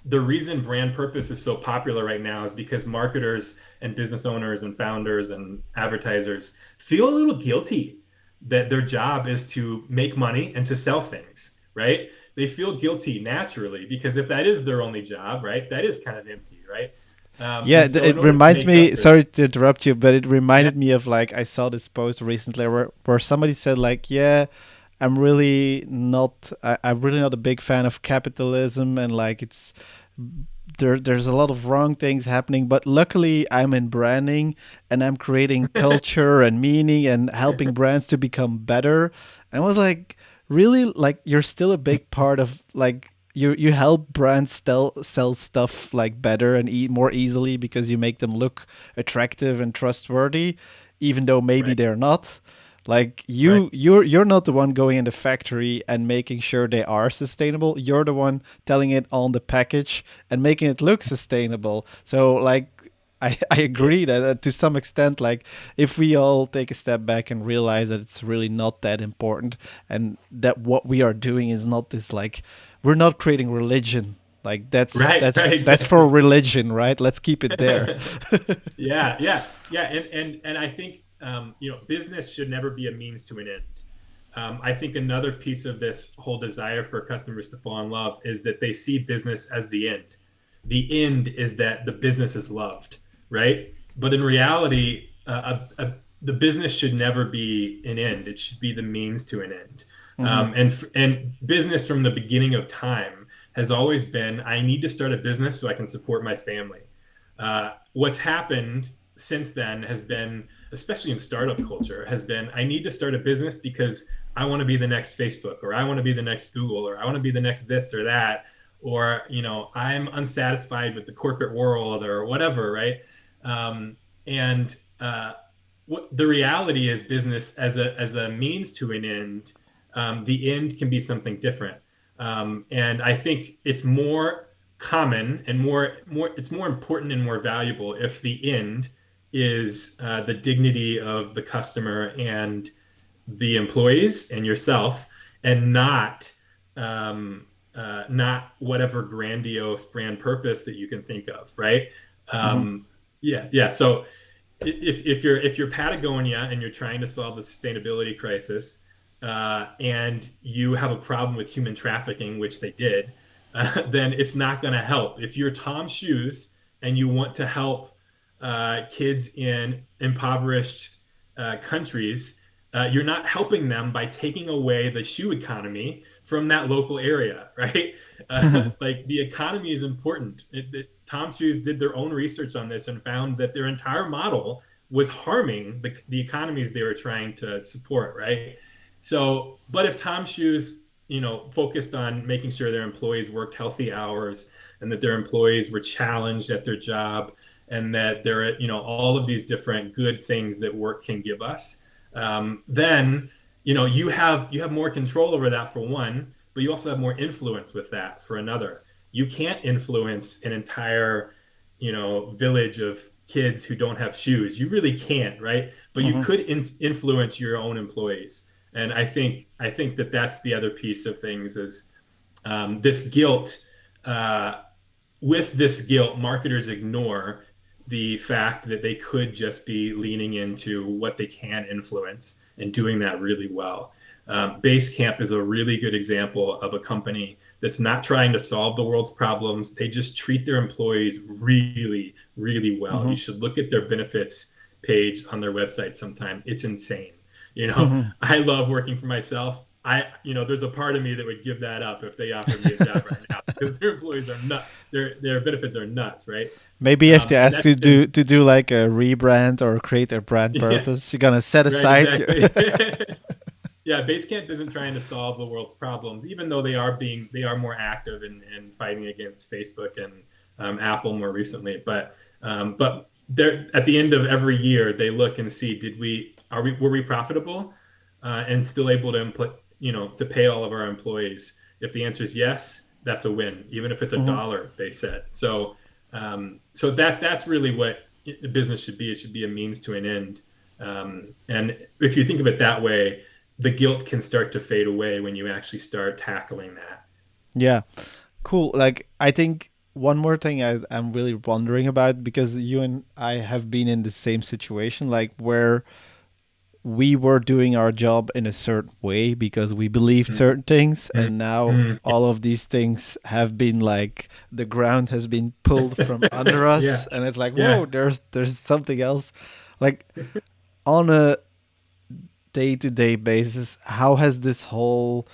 The reason brand purpose is so popular right now is because marketers and business owners and founders and advertisers feel a little guilty that their job is to make money and to sell things, right? They feel guilty naturally because if that is their only job, right, that is kind of empty, right? Yeah, And so in it order to reminds make up me. for that, Sorry to interrupt you, but it yeah, reminded me of like I saw this post recently where somebody said like, yeah, I'm really not a big fan of capitalism, and like it's there's a lot of wrong things happening, but luckily I'm in branding and I'm creating culture and meaning and helping brands to become better. And I was like, really, like you're still a big part of like you help brands sell stuff like better and eat more easily because you make them look attractive and trustworthy, even though maybe right, they're not. Like right, you're not the one going in the factory and making sure they are sustainable. You're the one telling it on the package and making it look sustainable. So like I yeah, agree that to some extent, like if we all take a step back and realize that it's really not that important and that what we are doing is not this like we're not creating religion. Like that's right, that's right, that's for exactly. religion, right? Let's keep it there. Yeah, yeah, yeah, and I think business should never be a means to an end. I think another piece of this whole desire for customers to fall in love is that they see business as the end. The end is that the business is loved, right? But in reality, the business should never be an end. It should be the means to an end. Hmm. And business from the beginning of time has always been, I need to start a business so I can support my family. What's happened since then has been, especially in startup culture, has been I need to start a business because I want to be the next Facebook, or I want to be the next Google, or I want to be the next this or that, or I'm unsatisfied with the corporate world or whatever, right? And what the reality is, business as a means to an end, the end can be something different. And I think it's more common and more it's more important and more valuable if the end is the dignity of the customer and the employees and yourself, and not whatever grandiose brand purpose that you can think of, right? Hmm. um, yeah, yeah. So if you're Patagonia and you're trying to solve the sustainability crisis, and you have a problem with human trafficking, which they did, then it's not going to help. If you're Tom Shoes and you want to help kids in impoverished countries, you're not helping them by taking away the shoe economy from that local area, right? Like the economy is important. Tom Shoes did their own research on this and found that their entire model was harming the economies they were trying to support, right? So, but if Tom Shoes, focused on making sure their employees worked healthy hours and that their employees were challenged at their job and that there are, all of these different good things that work can give us, then you have more control over that for one, but you also have more influence with that for another. You can't influence an entire village of kids who don't have shoes. You really can't, right? But you Hmm. could influence your own employees. And I think that that's the other piece of things is this guilt. With this guilt, marketers ignore the fact that they could just be leaning into what they can influence and doing that really well. Basecamp is a really good example of a company that's not trying to solve the world's problems. They just treat their employees really, really well. You Hmm. should look at their benefits page on their website sometime. It's insane. Hmm. I love working for myself. There's a part of me that would give that up if they offered me a job right now because their employees are nut. Their benefits are nuts, right? Maybe if they And ask that's been, to do like a rebrand or create a brand yeah, purpose, you're gonna set right, aside your. exactly. Yeah, Basecamp isn't trying to solve the world's problems, even though they are more active in fighting against Facebook and Apple more recently. But they're at the end of every year they look and see, were we profitable and still able to input to pay all of our employees. If the answer is yes, that's a win, even if it's a Hmm. dollar, they said. So that's really what the business should be. It should be a means to an end. And if you think of it that way, the guilt can start to fade away when you actually start tackling that. Yeah. Cool. Like, I think one more thing I'm really wondering about, because you and I have been in the same situation, like where we were doing our job in a certain way because we believed Mm, certain things, mm, and now mm, all of these things have been like the ground has been pulled from under yeah, us, and it's like, yeah. whoa, there's something else. Like, on a day-to-day basis, how has this whole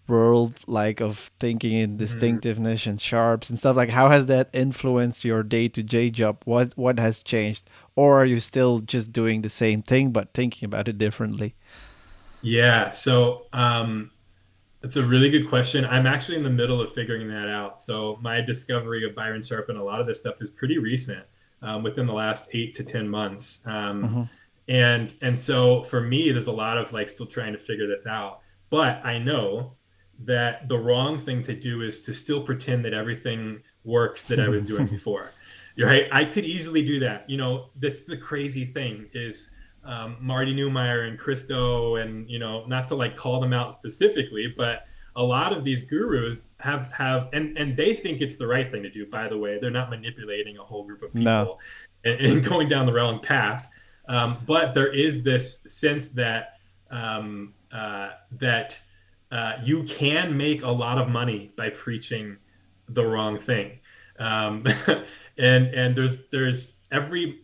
world, like, of thinking in Mhm. distinctiveness and sharps and stuff, like, how has that influenced your day-to-day job? What has changed? Or are you still just doing the same thing but thinking about it differently? Yeah. So it's a really good question. I'm actually in the middle of figuring that out. So my discovery of Byron Sharp and a lot of this stuff is pretty recent, within the last 8 to 10 months. Hmm. And so for me, there's a lot of like still trying to figure this out. But I know that the wrong thing to do is to still pretend that everything works that I was doing before. You're right. I could easily do that. That's the crazy thing is Marty Newmeyer and Christo, and not to like call them out specifically, but a lot of these gurus have and they think it's the right thing to do. By the way, they're not manipulating a whole group of No. people and going down the wrong path. But there is this sense that you can make a lot of money by preaching the wrong thing. Um, and there's every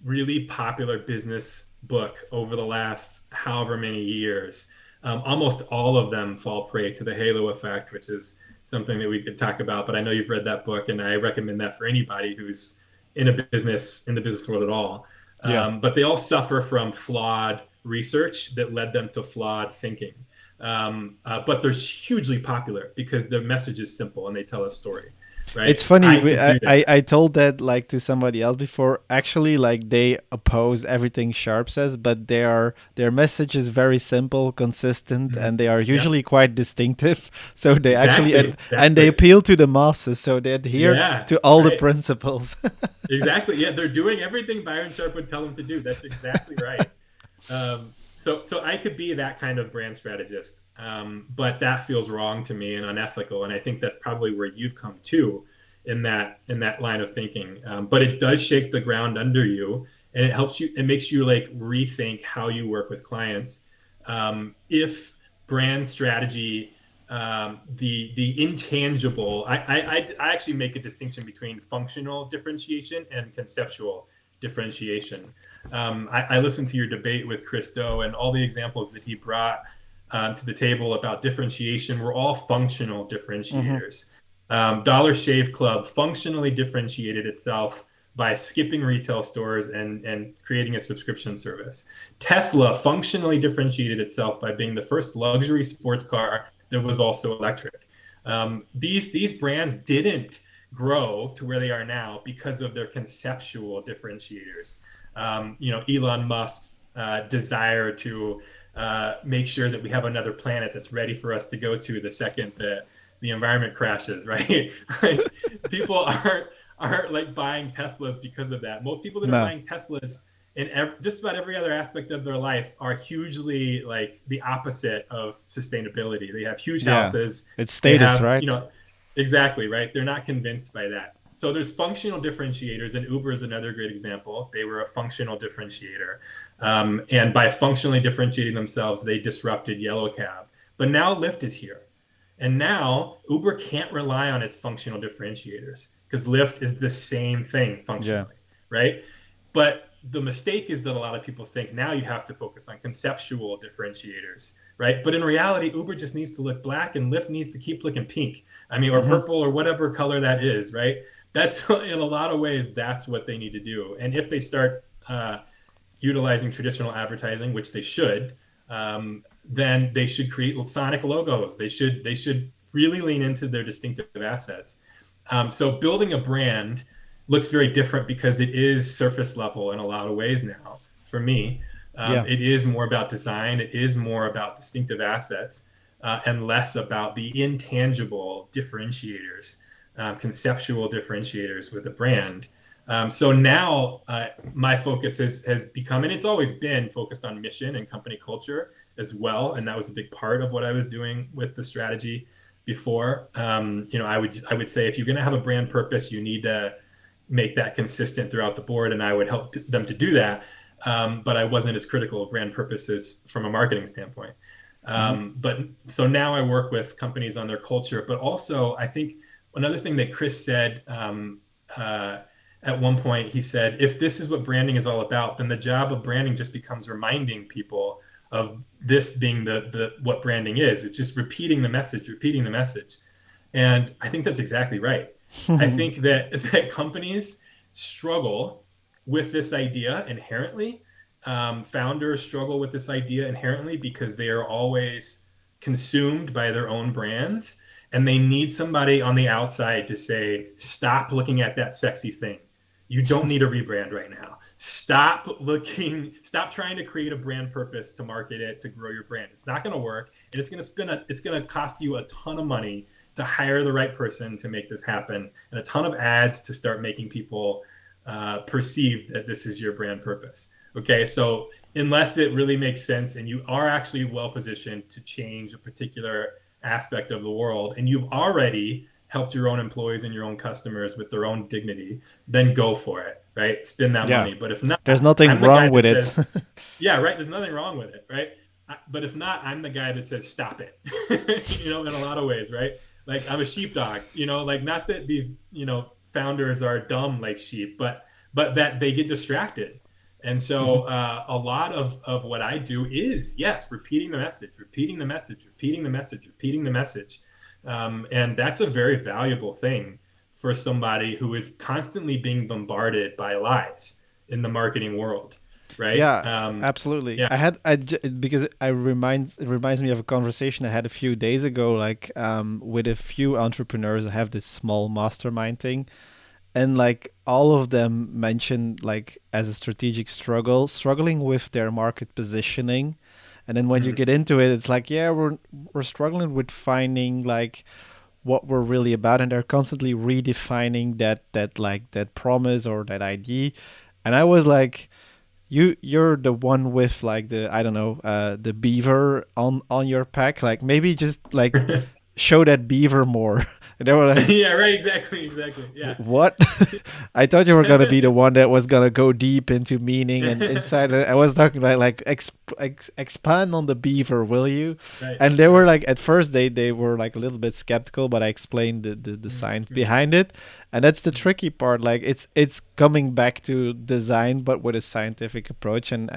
really popular business book over the last however many years, almost all of them fall prey to the halo effect, which is something that we could talk about. But I know you've read that book, and I recommend that for anybody who's in the business world at all. Yeah. But they all suffer from flawed research that led them to flawed thinking. But they're hugely popular because the message is simple and they tell a story, It's right? funny. I could do that. I told that, like, to somebody else before. Actually, like, they oppose everything Sharp says, but their message is very simple, consistent, Mhm. and they are Yep, usually quite distinctive. So they actually exactly. That's and they the appeal to the masses. So they adhere Yeah, to all the right. principles. Exactly. Yeah, they're doing everything Byron Sharp would tell them to do. That's exactly right. So I could be that kind of brand strategist, but that feels wrong to me and unethical. And I think that's probably where you've come to in that line of thinking. But it does shake the ground under you, and it helps you. It makes you like rethink how you work with clients. If brand strategy, the intangible, I actually make a distinction between functional differentiation and conceptual differentiation. I listened to your debate with Christo, and all the examples that he brought to the table about differentiation were all functional Hmm. differentiators. Dollar Shave Club functionally differentiated itself by skipping retail stores and creating a subscription service. Tesla functionally differentiated itself by being the first luxury sports car that was also electric. These brands didn't grow to where they are now because of their conceptual differentiators. Elon Musk's desire to make sure that we have another planet that's ready for us to go to the second that the environment crashes, right? Like, people aren't like buying Teslas because of that. Most people that are No. buying Teslas in just about every other aspect of their life are hugely like the opposite of sustainability. They have huge Yeah. houses. It's They status, have, right? exactly, right. They're not convinced by that. So there's functional differentiators, and Uber is another great example. They were a functional differentiator, and by functionally differentiating themselves, they disrupted Yellow Cab. But now Lyft is here, and now Uber can't rely on its functional differentiators because Lyft is the same thing Yeah. functionally, right? But the mistake is that a lot of people think now you have to focus on conceptual differentiators, right? But in reality, Uber just needs to look black and Lyft needs to keep looking pink. I mean, or Hmm. purple or whatever color that is, right? That's in a lot of ways, that's what they need to do. And if they start utilizing traditional advertising, which they should, then they should create sonic logos. They should really lean into their distinctive assets. So building a brand looks very different because it is surface level in a lot of ways now. For me, Yeah. it is more about design. It is more about distinctive assets, and less about the intangible differentiators, conceptual differentiators with a brand. So now my focus has become, and it's always been focused on mission and company culture as well, and that was a big part of what I was doing with the strategy before. I would say if you're going to have a brand purpose, you need to make that consistent throughout the board, and I would help them to do that. But I wasn't as critical of brand purposes from a marketing standpoint. Hmm. But so now I work with companies on their culture, but also I think another thing that Chris said at one point, he said, if this is what branding is all about, then the job of branding just becomes reminding people of this being the what branding is. It's just repeating the message, repeating the message. And I think that's exactly right. I think that companies struggle with this idea inherently. Founders struggle with this idea inherently because they are always consumed by their own brands, and they need somebody on the outside to say, stop looking at that sexy thing. You don't need a rebrand right now. Stop trying to create a brand purpose to market it, to grow your brand. It's not going to work, and it's going to cost you a ton of money to hire the right person to make this happen, and a ton of ads to start making people perceive that this is your brand purpose. Okay, so unless it really makes sense and you are actually well positioned to change a particular aspect of the world, and you've already helped your own employees and your own customers with their own dignity, then go for it, right? Spend that Yeah, money. But if not, there's nothing I'm the guy wrong with that it. says, yeah, right, there's nothing wrong with it, right? But if not, I'm the guy that says, stop it, in a lot of ways, right? Like I'm a sheepdog, like not that these, founders are dumb like sheep, but that they get distracted. And so a lot of what I do is, yes, repeating the message, repeating the message, repeating the message, repeating the message. And that's a very valuable thing for somebody who is constantly being bombarded by lies in the marketing world, right? Yeah, absolutely. Yeah. Because it reminds me of a conversation I had a few days ago, like with a few entrepreneurs. I have this small mastermind thing, and like all of them mentioned like as a strategic struggling with their market positioning. And then when you Mhm. get into it, it's like, yeah, we're struggling with finding like what we're really about, and they're constantly redefining that promise or that ID. And I was like, you're the one with like the, I don't know, the beaver on your pack, like maybe just like show that beaver more. And they were like, Yeah, right, exactly. Yeah. what? I thought you were gonna be the one that was gonna go deep into meaning and inside. I was talking like expand on the beaver, will you? Right, And they were right. like, at first they were like a little bit skeptical, but I explained the science Mhm. behind it, and that's the tricky part. Like it's coming back to design, but with a scientific approach. And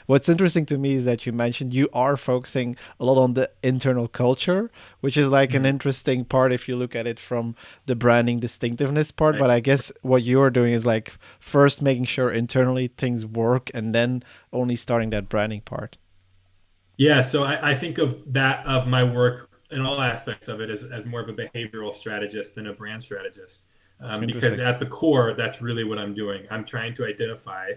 what's interesting to me is that you mentioned you are focusing a lot on the internal culture, which is like an Mhm. interesting part if you look at it from the branding distinctiveness part. Right. But I guess what you're doing is like first making sure internally things work and then only starting that branding part. Yeah, so I think of my work in all aspects of it as more of a behavioral strategist than a brand strategist, because Interesting. at the core, that's really what I'm doing. I'm trying to identify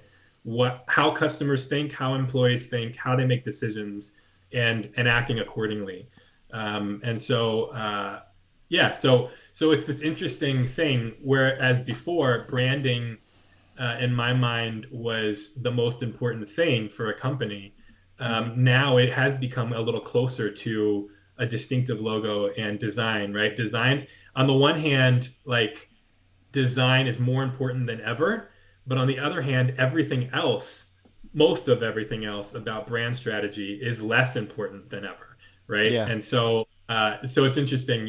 how customers think, how employees think, how they make decisions, and acting accordingly. Yeah, so it's this interesting thing. Whereas before, branding in my mind was the most important thing for a company. Mm-hmm. Now it has become a little closer to a distinctive logo and design, right? Design, on the one hand, like design is more important than ever, but on the other hand, most of everything else about brand strategy is less important than ever, right? Yeah. And so it's interesting,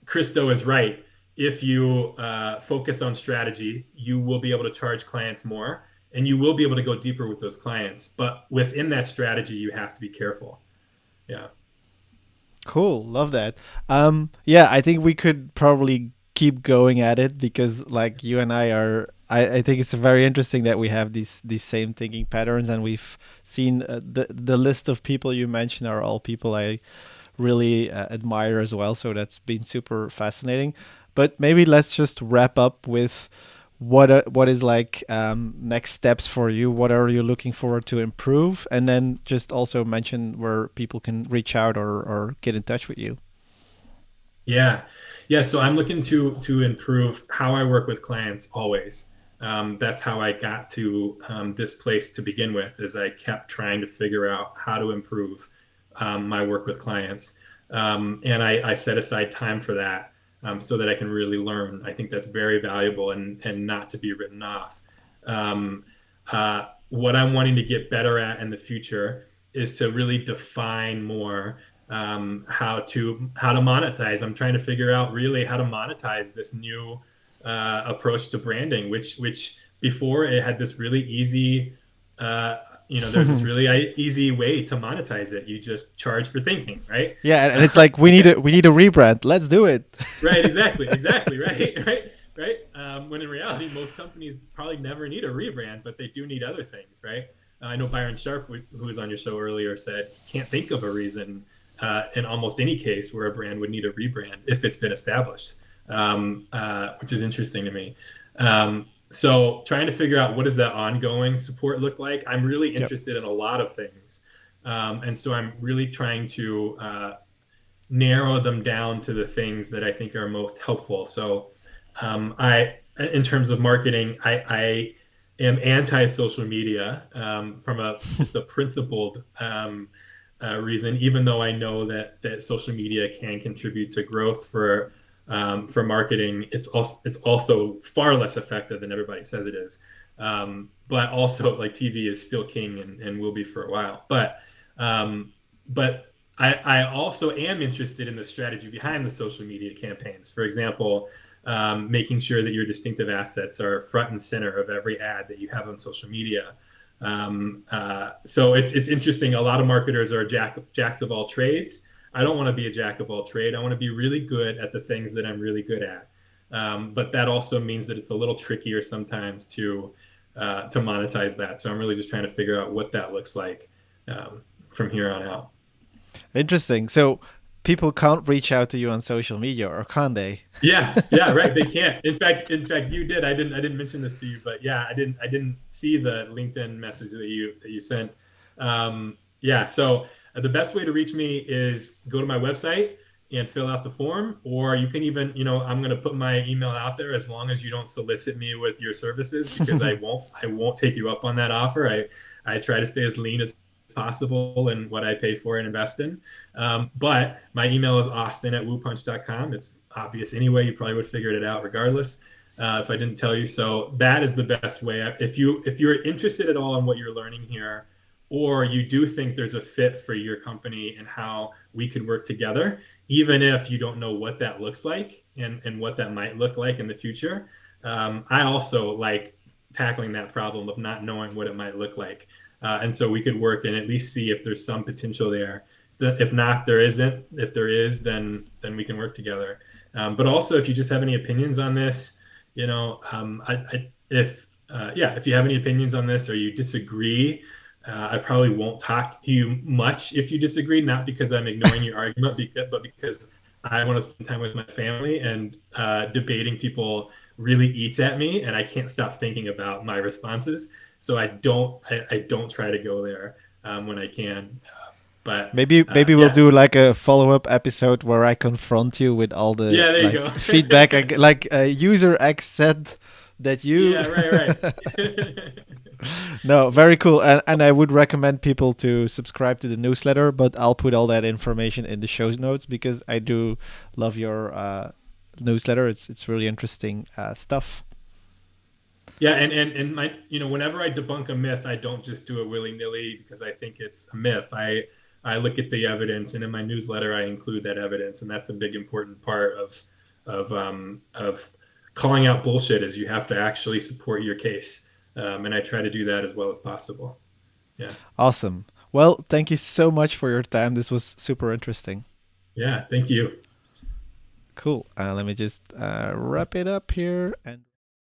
Christo is right. If you focus on strategy, you will be able to charge clients more, and you will be able to go deeper with those clients. But within that strategy, you have to be careful. Yeah. Cool. Love that. Yeah, I think we could probably keep going at it because like you and I are, I think it's very interesting that we have these same thinking patterns, and we've seen the list of people you mentioned are all people I really admire as well. So that's been super fascinating. But maybe let's just wrap up with what is like next steps for you. What are you looking forward to improve? And then just also mention where people can reach out or get in touch with you. Yeah. Yeah. So I'm looking to improve how I work with clients always. That's how I got to this place to begin with. Is I kept trying to figure out how to improve my work with clients, and I set aside time for that so that I can really learn. I think that's very valuable and not to be written off. Um, what I'm wanting to get better at in the future is to really define more how to monetize. I'm trying to figure out really how to monetize this new approach to branding, which before it had this really easy, uh, there's this really easy way to monetize it. You just charge for thinking, right? Yeah, and it's like we need a rebrand. Let's do it. Right, exactly, right, right. When in reality, most companies probably never need a rebrand, but they do need other things, right? I know Byron Sharp, who was on your show earlier, said can't think of a reason in almost any case where a brand would need a rebrand if it's been established, which is interesting to me. So trying to figure out what does that ongoing support look like. I'm really Yep. interested in a lot of things, and so I'm really trying to narrow them down to the things that I think are most helpful. So, in terms of marketing, I am anti social media from a just a principled reason. Even though I know that social media can contribute to growth for marketing, it's also far less effective than everybody says it is. But also, like TV is still king and will be for a while. But I also am interested in the strategy behind the social media campaigns. For example, making sure that your distinctive assets are front and center of every ad that you have on social media. So it's interesting. A lot of marketers are jacks of all trades. I don't want to be a jack of all trade. I want to be really good at the things that I'm really good at. But that also means that it's a little trickier sometimes to monetize that. So I'm really just trying to figure out what that looks like from here on out. Interesting. So people can't reach out to you on social media, or can they? Yeah, right. They can't. In fact, you did. I didn't mention this to you, but yeah, I didn't see the LinkedIn message that you sent. Yeah. So the best way to reach me is go to my website and fill out the form, or you can even, I'm going to put my email out there as long as you don't solicit me with your services, because I won't take you up on that offer. I try to stay as lean as possible in what I pay for and invest in. But my email is austin@woopunch.com. It's obvious anyway. You probably would figure it out regardless if I didn't tell you. So that is the best way. If you're interested at all in what you're learning here, or you do think there's a fit for your company and how we could work together, even if you don't know what that looks like and what that might look like in the future. I also like tackling that problem of not knowing what it might look like. And so we could work and at least see if there's some potential there. If not, there isn't. If there is, then we can work together. But also, if you just have any opinions on this, if you have any opinions on this or you disagree, I probably won't talk to you much if you disagree. Not because I'm ignoring your argument, but because I want to spend time with my family, and debating people really eats at me, and I can't stop thinking about my responses. So I don't try to go there when I can. But Maybe we'll yeah, do like a follow-up episode where I confront you with all the yeah, there you like go. feedback. Like user X said that you. Yeah, right. No, very cool. And I would recommend people to subscribe to the newsletter, but I'll put all that information in the show notes because I do love your newsletter. It's really interesting stuff. Yeah, and whenever I debunk a myth, I don't just do it willy nilly because I think it's a myth. I look at the evidence, and in my newsletter, I include that evidence, and that's a big important part of calling out bullshit. Is you have to actually support your case, and I try to do that as well as possible. Yeah, Awesome. Well, thank you so much for your time. This was super interesting. yeah. Thank you. Cool. Let me just wrap it up here and